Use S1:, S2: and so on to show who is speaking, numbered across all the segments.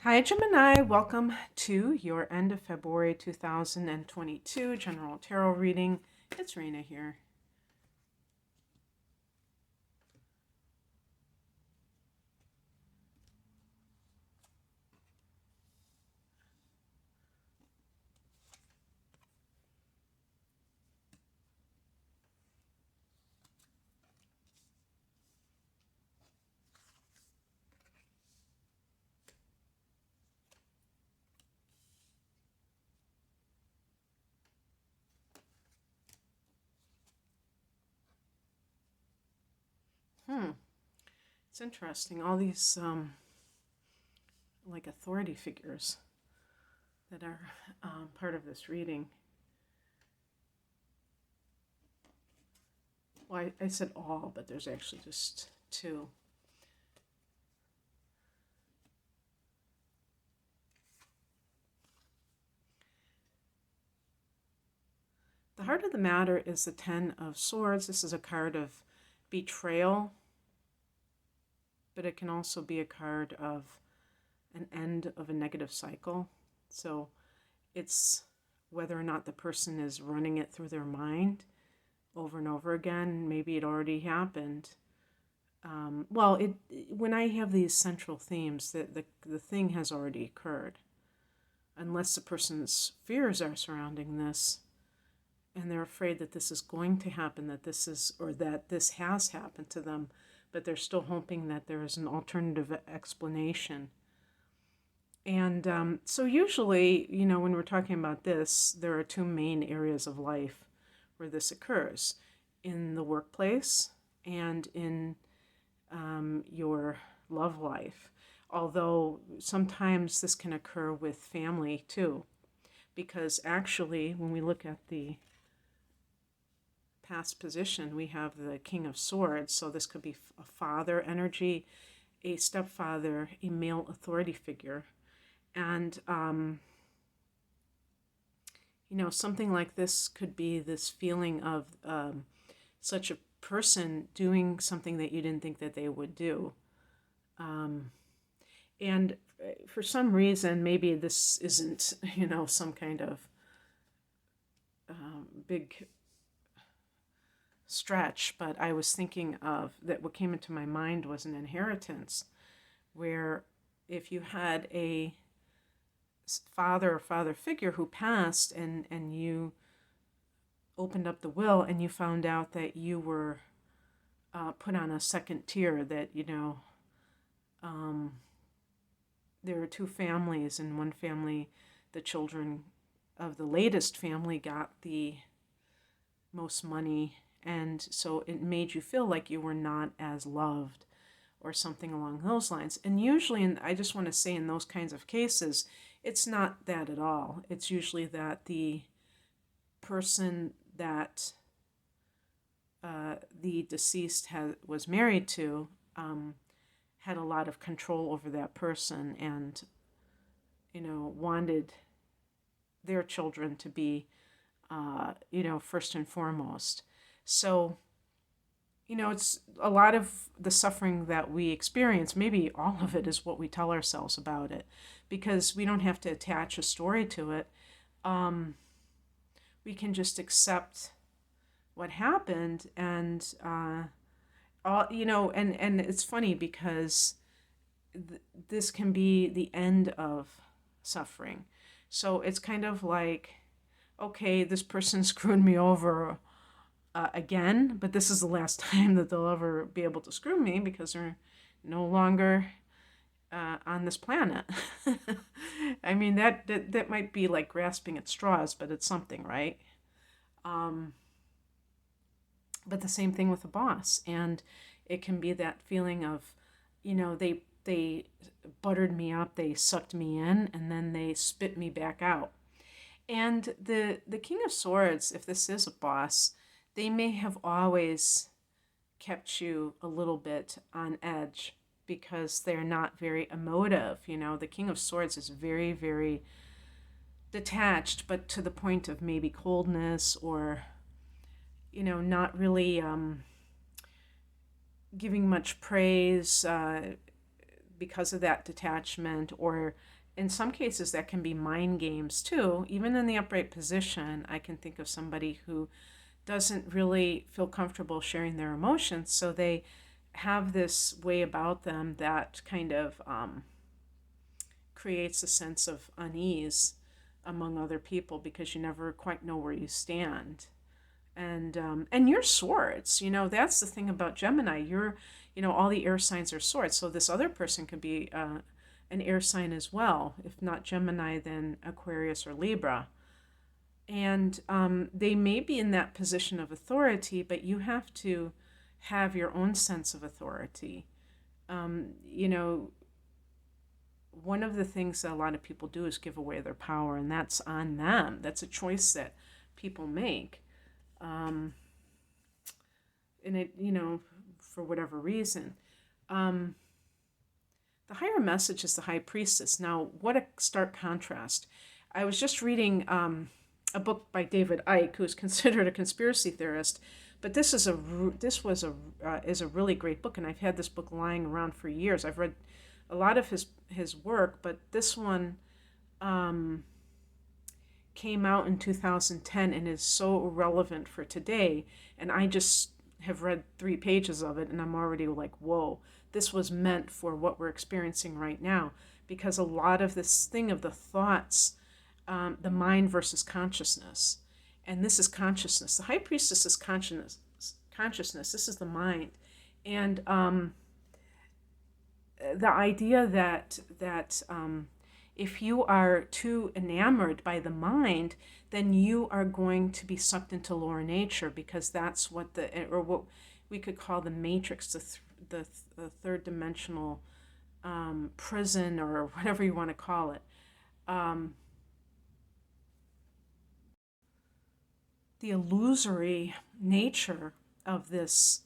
S1: Hi, Gemini. Welcome to your end of February 2022 General Tarot reading. It's Rena here. It's interesting. All these like authority figures that are part of this reading. Well, I said all, but there's actually just two. The heart of the matter is the Ten of Swords. This is a card of betrayal, but it can also be a card of an end of a negative cycle. So it's whether or not the person is running it through their mind over and over again. Maybe it already happened. When I have these central themes, the thing has already occurred. Unless the person's fears are surrounding this, and they're afraid that this is going to happen, that this has happened to them, but they're still hoping that there is an alternative explanation. And so usually, when we're talking about this, there are two main areas of life where this occurs: in the workplace and in your love life. Although sometimes this can occur with family too, because actually, when we look at the past position, we have the King of Swords. So this could be a father energy, a stepfather, a male authority figure. And, something like this could be this feeling of such a person doing something that you didn't think that they would do. And for some reason, maybe this isn't, some kind of big stretch, but I was thinking of that what came into my mind was an inheritance, where if you had a father or father figure who passed and you opened up the will and you found out that you were put on a second tier, that there were two families. In one family, the children of the latest family got the most money, and so it made you feel like you were not as loved or something along those lines. And usually, and I just want to say, in those kinds of cases, it's not that at all. It's usually that the person that the deceased was married to had a lot of control over that person, and wanted their children to be first and foremost. So it's a lot of the suffering that we experience. Maybe all of it is what we tell ourselves about it, because we don't have to attach a story to it. We can just accept what happened, and and it's funny because this can be the end of suffering. So it's kind of like, okay, this person screwed me over again, but this is the last time that they'll ever be able to screw me, because they're no longer on this planet. I mean, that might be like grasping at straws, but it's something, right? But the same thing with a boss, and it can be that feeling of, they buttered me up, they sucked me in, and then they spit me back out. And the King of Swords, if this is a boss, they may have always kept you a little bit on edge because they're not very emotive. The King of Swords is very, very detached, but to the point of maybe coldness, or, not really giving much praise. because of that detachment, or in some cases that can be mind games too. Even in the upright position, I can think of somebody who doesn't really feel comfortable sharing their emotions, so they have this way about them that kind of creates a sense of unease among other people, because you never quite know where you stand. And you're swords, that's the thing about Gemini. You're, all the air signs are swords, so this other person could be an air sign as well. If not Gemini, then Aquarius or Libra. And they may be in that position of authority, but you have to have your own sense of authority. One of the things that a lot of people do is give away their power, and that's on them. That's a choice that people make. And it, for whatever reason. The higher message is the High Priestess. Now, what a stark contrast. I was just reading a book by David Icke, who is considered a conspiracy theorist, but this is a really great book, and I've had this book lying around for years. I've read a lot of his work, but this one came out in 2010 and is so relevant for today. And I just have read 3 pages of it, and I'm already like, whoa, this was meant for what we're experiencing right now. Because a lot of this thing of the thoughts, the mind versus consciousness, and this is consciousness. The High Priestess is consciousness. This is the mind. And the idea that if you are too enamored by the mind, then you are going to be sucked into lower nature, because that's what what we could call the matrix, the third dimensional prison, or whatever you want to call it. The illusory nature of this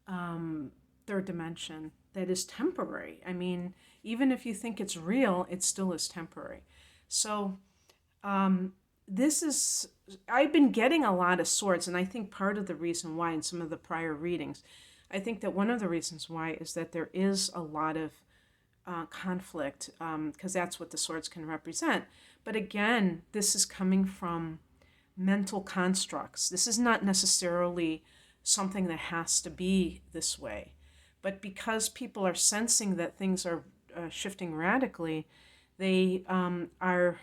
S1: third dimension that is temporary. I mean, even if you think it's real, it still is temporary. So I've been getting a lot of swords, and I think part of the reason why, in some of the prior readings, I think that one of the reasons why is that there is a lot of conflict, because that's what the swords can represent. But again, this is coming from mental constructs. This is not necessarily something that has to be this way. But because people are sensing that things are shifting radically, they are,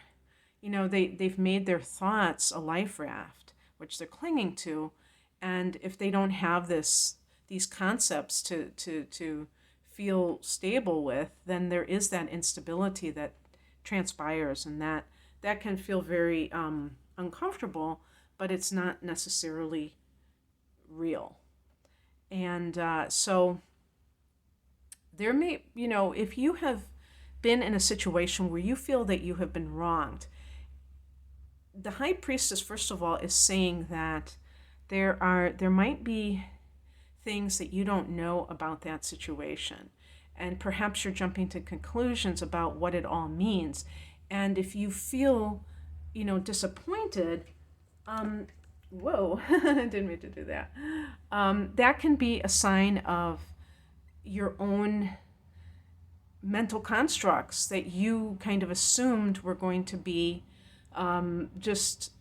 S1: they've made their thoughts a life raft, which they're clinging to. And if they don't have these concepts to feel stable with, then there is that instability that transpires, and that can feel very uncomfortable, but it's not necessarily real. And so there may, if you have been in a situation where you feel that you have been wronged, the High Priestess, first of all, is saying that there might be things that you don't know about that situation, and perhaps you're jumping to conclusions about what it all means. And if you feel, disappointed, whoa, I didn't mean to do that. That can be a sign of your own mental constructs that you kind of assumed were going to be just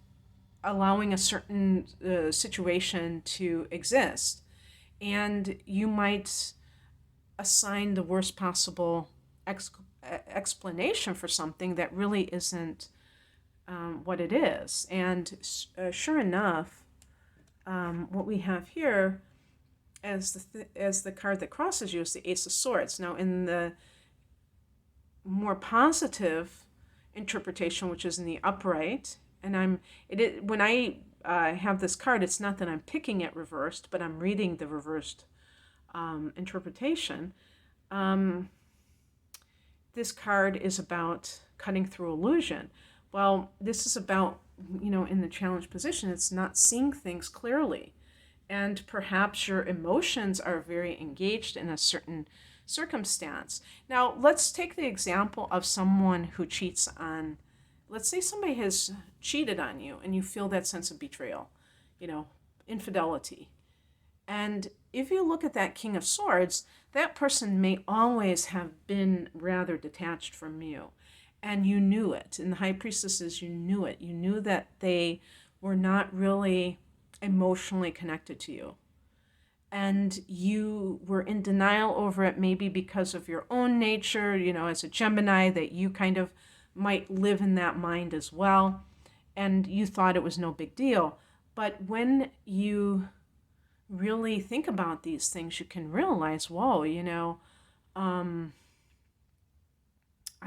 S1: allowing a certain situation to exist. And you might assign the worst possible explanation for something that really isn't what it is. And sure enough, what we have here as the card that crosses you is the Ace of Swords. Now, in the more positive interpretation, which is in the upright, and when I have this card, it's not that I'm picking it reversed, but I'm reading the reversed interpretation. This card is about cutting through illusion. Well, this is about, in the challenged position, it's not seeing things clearly. And perhaps your emotions are very engaged in a certain circumstance. Now, let's take the example of someone who cheats on, let's say somebody has cheated on you and you feel that sense of betrayal, infidelity. And if you look at that King of Swords, that person may always have been rather detached from you. And you knew it. In the High Priestesses, you knew it. You knew that they were not really emotionally connected to you. And you were in denial over it, maybe because of your own nature, as a Gemini, that you kind of might live in that mind as well. And you thought it was no big deal. But when you really think about these things, you can realize, whoa, I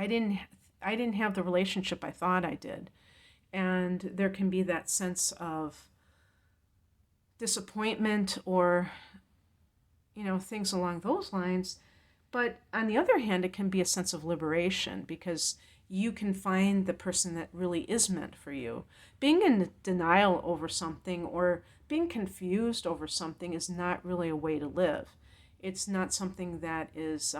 S1: didn't have the relationship I thought I did. And there can be that sense of disappointment or, things along those lines. But on the other hand, it can be a sense of liberation because you can find the person that really is meant for you. Being in denial over something or being confused over something is not really a way to live. It's not something that is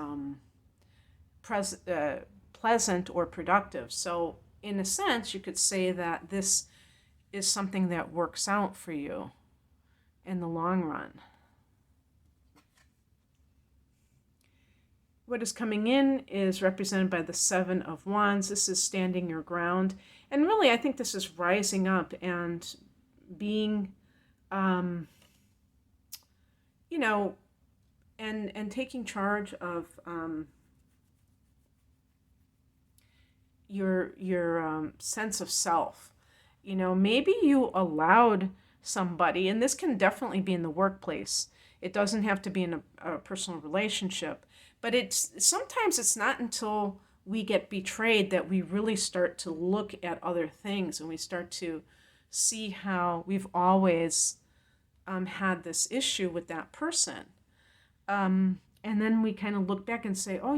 S1: pleasant or productive. So in a sense, you could say that this is something that works out for you in the long run. What is coming in is represented by the Seven of Wands. This is standing your ground. And really, I think this is rising up and being, and taking charge of your sense of self. Maybe you allowed somebody, and this can definitely be in the workplace. It doesn't have to be in a personal relationship. But sometimes it's not until we get betrayed that we really start to look at other things and we start to see how we've always had this issue with that person. And then we kind of look back and say, oh,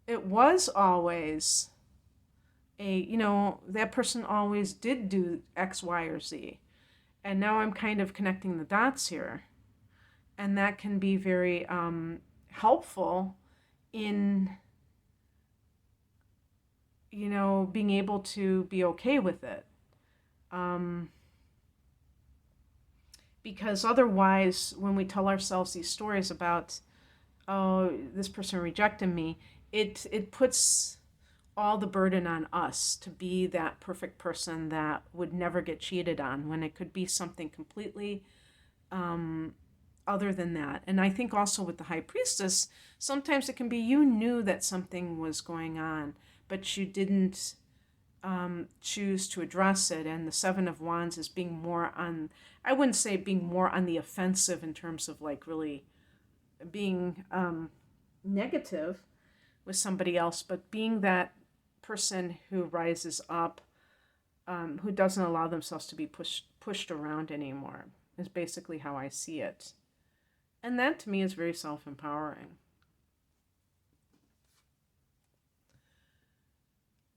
S1: it was always that person always did do X, Y, or Z. And now I'm kind of connecting the dots here. And that can be very helpful in being able to be okay with it, because otherwise when we tell ourselves these stories about, oh, this person rejected me, it puts all the burden on us to be that perfect person that would never get cheated on, when it could be something completely other than that. And I think also with the High Priestess, sometimes it can be you knew that something was going on, but you didn't choose to address it. And the Seven of Wands is being more on, I wouldn't say being more on the offensive in terms of like really being negative with somebody else, but being that person who rises up, who doesn't allow themselves to be pushed around anymore, is basically how I see it. And that to me is very self-empowering.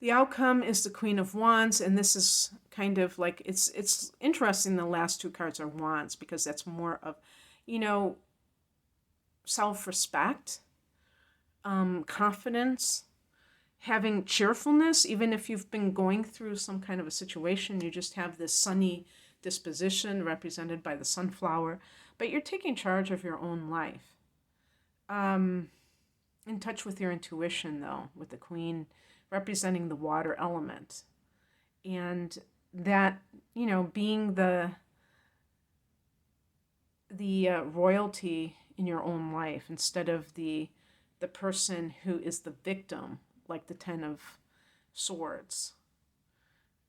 S1: The outcome is the Queen of Wands, and this is kind of like, it's interesting the last two cards are Wands, because that's more of, self-respect, confidence, having cheerfulness. Even if you've been going through some kind of a situation, you just have this sunny disposition represented by the sunflower, but you're taking charge of your own life. In touch with your intuition, though, with the Queen representing the water element. And that, being the royalty in your own life instead of the person who is the victim, like the Ten of Swords.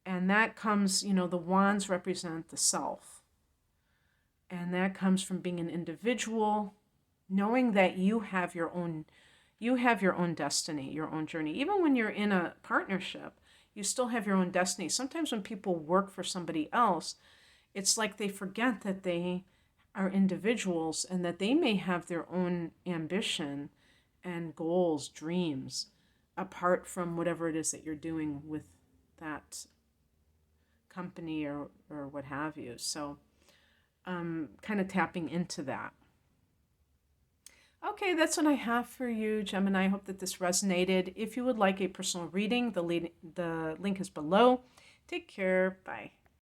S1: And that comes, the wands represent the self. And that comes from being an individual, knowing that you have your own destiny, your own journey. Even when you're in a partnership, you still have your own destiny. Sometimes when people work for somebody else, it's like they forget that they are individuals and that they may have their own ambition and goals, dreams, apart from whatever it is that you're doing with that company or what have you. So kind of tapping into that. Okay, that's what I have for you, Gemini. I hope that this resonated. If you would like a personal reading, the link is below. Take care. Bye.